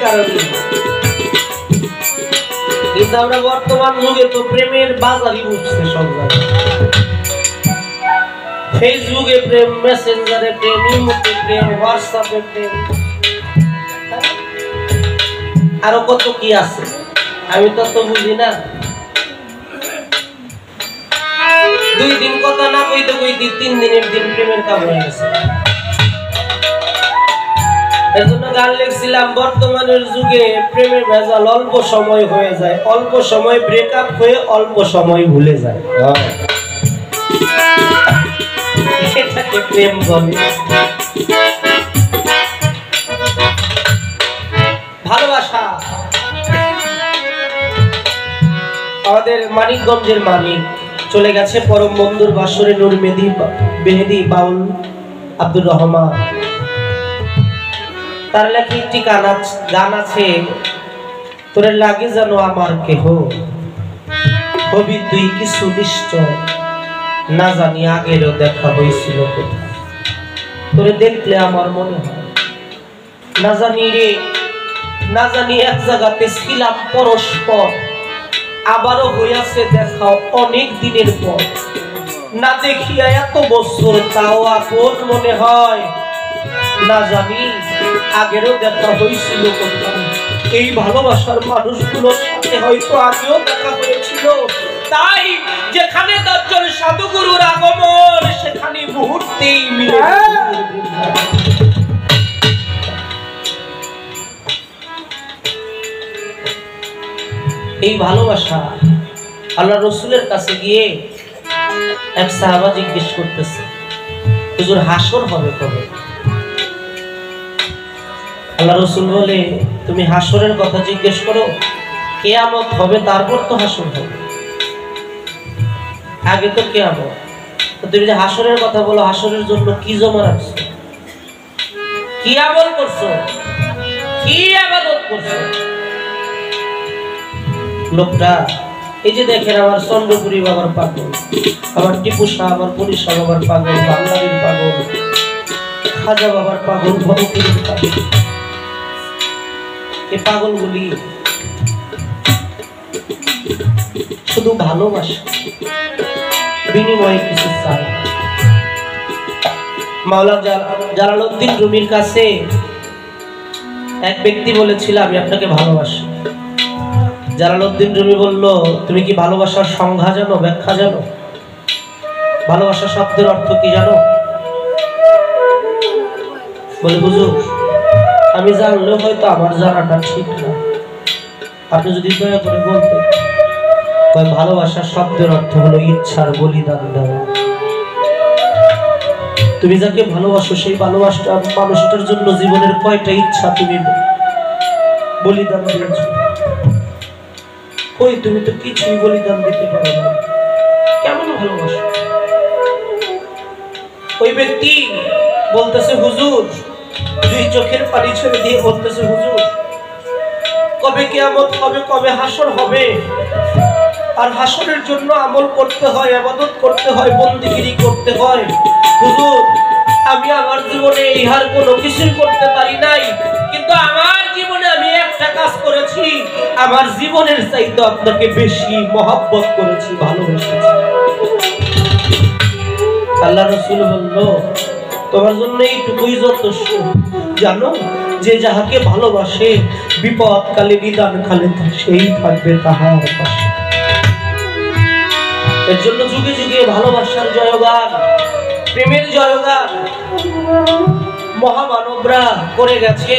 কারণে। কিন্তু আমরা বর্তমান যুগে তো প্রেমের বাজারই উঠছে সব জায়গায়। ফেসবুকে প্রেম, মেসেঞ্জারে প্রেম, ইমোতে প্রেম, হোয়াটসঅ্যাপে প্রেম, আরো কত কি আছে আমি তো বুঝি না। 2 দিন কথা না কইতে কইতে 3 দিনের দিন প্রেমের কাম হয়ে গেছে। এজন্য গান লিখছিলাম, বর্তমানের যুগে প্রেমের ভেজাল অল্প সময় হয়ে যায়, অল্প সময় ব্রেকআপ হয়ে অল্প সময় ভুলে যায়। এটাকে প্রেম বলে। ভালোবাসা আমাদের মানিকগঞ্জের মানিক চলে গেছে পরম বন্ধুর বাসরে নূর মেহেদি বাউল আব্দুর রহমান। তার লেখা একটি গান আছে, তোরে লাগে যেন আমার কেহ, হবি তুই কিছু নিশ্চয়, না জানি আগেরও দেখা হয়েছিল কোথায়, তোরে দেখলে আমার মনে হয় না জানি রে, না জানি এক জায়গাতে ছিলাম পরস্পর, আবারও হইয়াছে দেখা অনেক দিনের পর, না দেখিয়া এত বছর তাও আপন মনে হয়, না জানি আগেরও দেখা হয়েছিল কোথায়। এই ভালোবাসার মানুষগুলোর সাথে হয়তো আগেও দেখা হয়েছিল, তাই যেখানে 10 জন সাধুগুরুর আগমন সেখানে মুহূর্তেই মিলে। এই ভালোবাসা আল্লাহ রসুলের কাছে গিয়ে এক সাহাবা জিজ্ঞেস করতেছে, হুজুর হাসর হবে কবে? আল্লাহ রসুল বলে, তুমি হাসরের কথা জিজ্ঞেস করো, কিয়ামত হবে তারপর তো হাসর হবে, আগে তো কিয়ামত। তো তুমি যে হাসরের কথা বলো, হাসরের জন্য কি জমা রাখছো, কি আমল করছো, কি ইবাদত করছো? লোকটা এই যে দেখেন, আমার চন্দ্রপুরী বাবার পাগল, আমার টিপু শাহ, আমার পুলিশা বাবার পাগল, বাংলাদেশ পাগল, খাজা বাবার পাগল, ভবপুরীর পাগল। এই পাগলগুলি শুধু ভালোবাসা, বিনিময়ে কিছু চায়। মাওলানা জালালউদ্দিন রুমির কাছে এক ব্যক্তি বলেছিল, আমি আপনাকে ভালোবাসি। জালালউদ্দিন রুমি বলল, তুমি কি ভালোবাসার সংজ্ঞা জানো, ব্যাখ্যা জানো? ভালোবাসা শব্দের অর্থ কি জানো? বলে, হুজুর আমি জানলেও হয়তো আমার জানাটা ঠিক না, আপনি যদি দয়া করে বলতেন। ভালোবাসার শব্দের অর্থ হলো ইচ্ছার বলিদান দেওয়া। তুমি যাকে ভালোবাসো সেই ভালোবাসা মানুষটার জন্য জীবনের কয়টা ইচ্ছা তুমি বলিদান দিয়েছো? কই, তুমি তো কিছুই বলিদান দিতে পারো না, কেমন ভালোবাসো? ওই ব্যক্তি বলতেছে, হুজুর, 2 চোখের পানি ছেড়ে দিয়ে বলতেছে, হুজুর কবে কিয়ামত হবে, কবে হাসর হবে? আর হাসরের জন্য আমল করতে হয়, ইবাদত করতে হয়, বন্দেগী করতে হয়। হুজুর আমি আমার জীবনে ইহার কোনো কিছুই করতে পারি নাই, কিন্তু আমার জীবনে আমি একটা কাজ করেছি, আমার জীবনের চাইতে আপনাকে বেশি মহব্বত করেছি, ভালোবেসেছি। আল্লাহ রাসূল বলল, তোমার জন্য এইটুকুই যথেষ্ট, জানো যে যাহাকে ভালোবাসে বিপদকালে বিধান কালে সেই থাকবে তাহার পাশে। এর জন্য যুগে যুগে ভালোবাসার জয়গান, প্রেমের জয়গান মহামানবরা করে গেছে।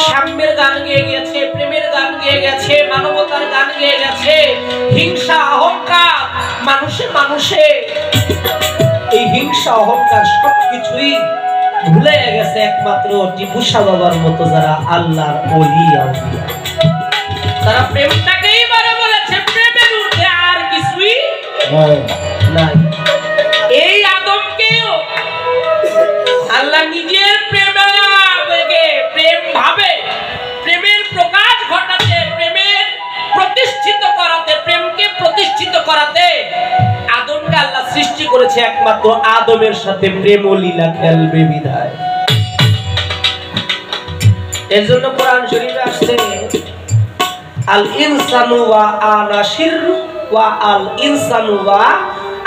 সাম্যের গান গেয়ে গেছে, প্রেমের গান গেয়ে গেছে, মানবতার গান গেয়ে গেছে। হিংসা অহংকার মানুষে এই হিংসা অহংকার সবকিছুই ভুলে গেছে একমাত্র টিপু শাহ বাবার মতো যারা আল্লাহর ওলি আউলিয়া, তারা প্রেমটাকেই বলে বলেছে, প্রেমের ঊর্ধ্বে আর কিছুই নাই। এই আদমকেও আল্লাহ নিজের প্রেম ভাবে, প্রেমের প্রকাশ ঘটাতে, প্রেমের প্রতিষ্ঠিত করাতে, প্রেমকে প্রতিষ্ঠিত করাতে আদমকে আল্লাহ সৃষ্টি করেছে একমাত্র আদমের সাথে প্রেম ও লীলা খেলবে বিধায়। এর জন্য কোরআন শরীফে আসছে, আল ইনসানু ওয়া আনা শিররু ওয়া আল ইনসানু ওয়া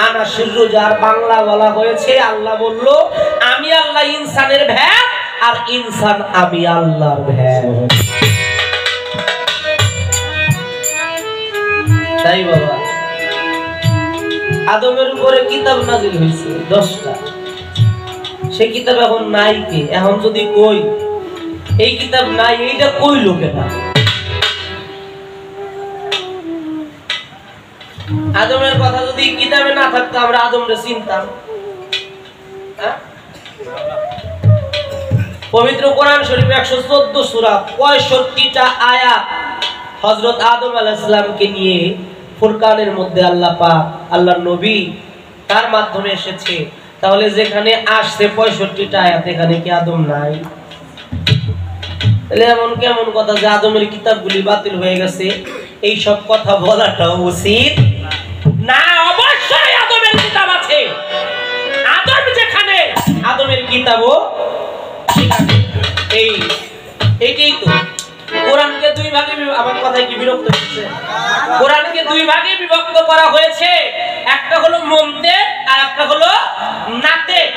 আনা শিররু, যার বাংলা বলা হয়েছে আল্লাহ বলল আমি আল্লাহ ইনসানের ভ্যাট আর ইনসান আমি আল্লাহর ভ্যাট। তাই বাবা আদমের উপরে কিতাব নাজিল হয়েছে 10টা, সেই কিতাব এখন নাই কে? এখন যদি কই এই কিতাব নাই, এইটা কইল কেনা? আদমের কথা যদি কিতাবে না থাকতো আমরা আদমরে চিনতাম? পবিত্র কোরআন শরীফে 114 সূরা 65টা আয়াত হযরত আদম আলাইহিস সালামকে নিয়ে ফুরকানের মধ্যে আল্লাহ পাক আল্লাহর নবী তার মাধ্যমে এসেছে। তাহলে যেখানে আসছে 65টা আয়াত, এখানে কি আদম নাই? তাহলে এমন কেমন কথা যে আদমের কিতাবগুলি বাতিল হয়ে গেছে, এই সব কথা বলাটা উচিত না। অবশ্যই আদমের কিতাব আছে, আদম যেখানে আদমের কিতাবও সেখানে। এইটাই তো কোরআনকে দুই ভাগে, আমার কথায় কি বিরক্ত হচ্ছে? কোরআনকে দুই ভাগে বিভক্ত করা হয়েছে, একটা হলো মন্তেক আর একটা হলো নাতেক।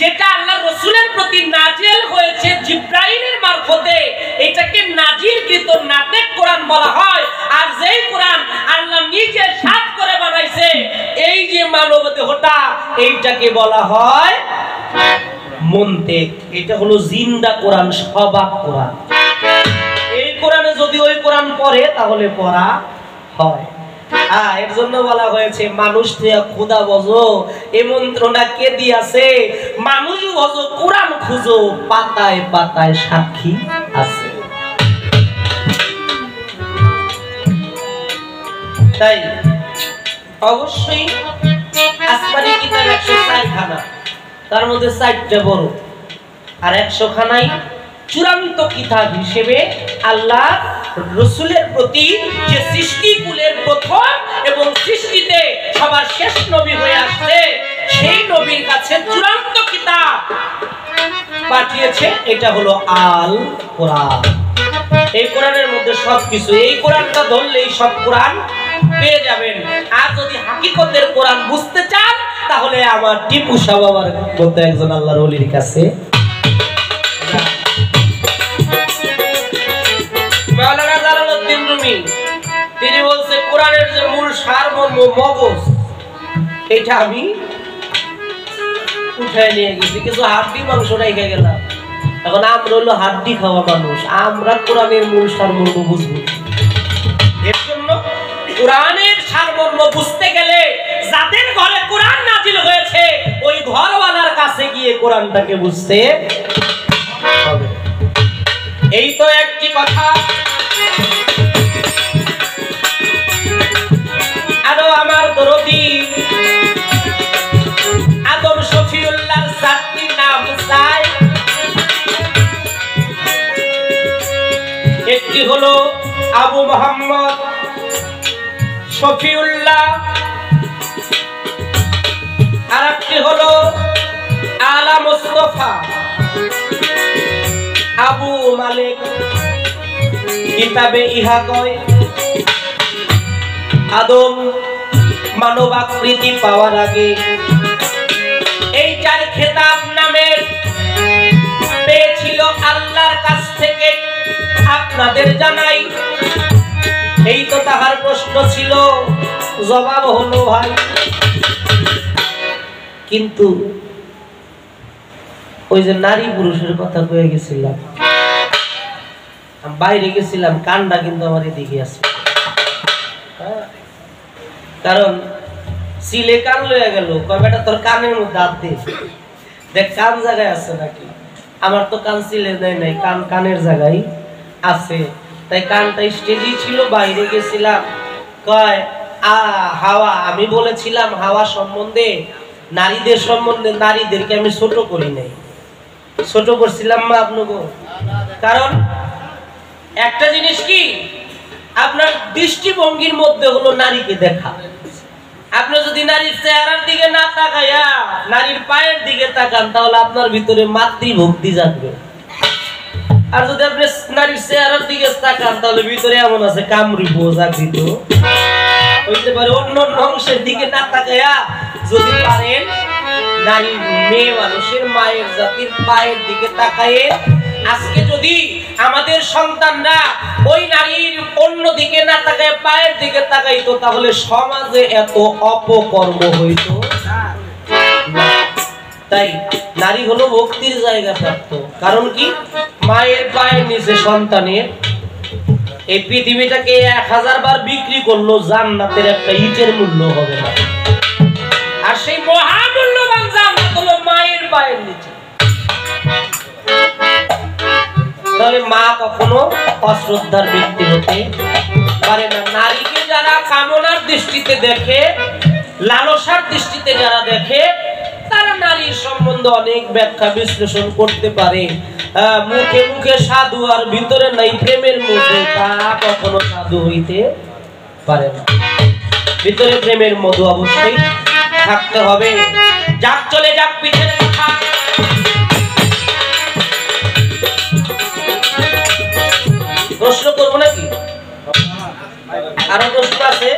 যেটা আল্লাহর রাসূলের প্রতি নাজিল হয়েছে জিবরাইলের মারফতে, এটাকে নাজিলকৃত নাতেক কোরআন বলা হয়। আর যেই কোরআন আল্লাহ নিজে সাত করে বানাইছে, এই যে মানব দেহটা, এইটাকে বলা হয় মন্তেক। এটা হলো জিন্দা কোরআন, সবাক কোরআন। এই কোরআনে যদি ওই কোরআন পড়ে তাহলে পড়া হয়। এর জন্য বলা হয়েছে মানুষ থেকে খোদা বজো, এই মন্ত্রটা কে দিয়েছে? মানুষ বজো কোরআন খুঁজো, পাতায় পাতায় সাক্ষী আছে। তাই অবশ্যই আসমানি কিতাব 104 খানা, তার মধ্যে 4টা বড় আর 100 খানাই চূড়ান্ত কিতাব হিসেবে আল্লাহ রাসূলের প্রতি যে সৃষ্টিকুলের প্রথম এবং সৃষ্টিতে সবার শেষ নবী হয়ে আসছে, সেই নবীর কাছে চূড়ান্ত কিতাব পাঠিয়েছে। এটা হলো আল কোরআন। এই কোরআনের মধ্যে সবকিছু, এই কোরআনটা ধরলেই সব কোরআন পেয়ে যাবেন। আর যদি হাকিকতের কোরআন বুঝতে চান তাহলে আমার টিপু শাহ বাবার মতো একজন আল্লাহর ওলির কাছে মাওলানা জালালউদ্দিন রুমি, তিনি বলছে কোরআনের যে মূল সারমর্ম মগজ, এটা আমি উঠায় নিয়ে গেছি, কিছু হাড্ডি মাংস রেখে গেলাম। এখন আমরা হলো হাড্ডি খাওয়া মানুষ, আমরা কোরআনের মূল সারমর্ম বুঝবো। এর জন্য কোরআনের সারমর্ম বুঝতে গেলে যাদের ঘরে কোরআন নাজিল হয়েছে ওই ঘরওয়ালার কাছে গিয়ে কোরআনটাকে বুঝতে হবে। এই তো একটি কথা। আরো আমার দরদি আদম শফিউল্লাহর 4টি নাম চাই। একটি হলো আবু মোহাম্মদ শফিউল্লাহ, আর একটি হলো আলা মুস্তাফা আবু মালিক। কিতাবে ইহা কয় আদম মানব আকৃতি পাওয়ার আগে এই 4 খেতাব নামের পেয়েছিল আল্লাহর কাছ থেকে। আপনাদের জানাই, এই তো তাহার প্রশ্ন ছিল, জবাব হলো ভাই। কিন্তু ওই যে নারী পুরুষের কথা কয়ে গেছিলাম, বাইরে গেছিলাম, কানটা কিন্তু আমার এদিকে আছে। কারণ সিলে কান লয়ে গেল, কয়টা তোর কানের মধ্যে হাত দে, দেখ কান জায়গায় আছে নাকি। আমার তো কান সিলে দেয় নাই, কান কানের জায়গায় আছে। তাই কানটা স্টেজই ছিল, বাইরে গেছিলাম। কয় হাওয়া, আমি বলেছিলাম হাওয়া সম্বন্ধে, নারীদের সম্বন্ধে, নারীদেরকে আমি ছোট করি নাই, ছোট করছিলাম না আপনাকে। কারণ একটা জিনিস কি, আপনার দৃষ্টিভঙ্গির মধ্যে হলো নারীকে দেখা। আপনি যদি নারীর চেহারার দিকে না তাকাইয়া নারীর পায়ের দিকে তাকান, তাহলে আপনার ভিতরে মাতৃভক্তি জাগবে। আর যদি আপনি নারীর চেহারার দিকে তাকান তাহলে ভিতরে এমন আছে কামড়ি বোঝা দিত হইতে পারে। অন্য অংশের দিকে না তাকায়া যদি পারেন নারী মেয়ে মানুষের মায়ের জাতির পায়ের দিকে তাকায়, আজকে যদি আমাদের সন্তানরা ওই নারীর অন্য দিকে না তাকায় পায়ের দিকে তাকাইতো তাহলে সমাজে এত অপকর্ম হইতো না। তাই নারী হলো ভক্তির জায়গা প্রাপ্ত। কারণ কি, মায়ের পায়ের নিচে সন্তানের এই পৃথিবীটাকে 1000 বার বিক্রি করলো জান্নাতের একটা ইটের মূল্য হবে না। আর সেই মহামূল্যবান জান্নাত হলো মায়ের পায়ের নিচে। তাহলে মা কখনো অশ্রদ্ধার ব্যক্তি হতে পারে না। নারীকে যারা কামনার দৃষ্টিতে দেখে, লালসার দৃষ্টিতে যারা দেখে, তারা নারীর সম্বন্ধে অনেক ব্যাখ্যা বিশ্লেষণ করতে পারে। মুখে মুখে সাধু আর ভিতরে নাই প্রেমের মধ্যে, তা কখনো সাধু হইতে পারে না। ভিতরে প্রেমের মধু অবশ্যই থাকতে হবে। যাক চলে যাক পিঠের কথা। প্রশ্ন করবো নাকি? আরো প্রশ্ন আছে?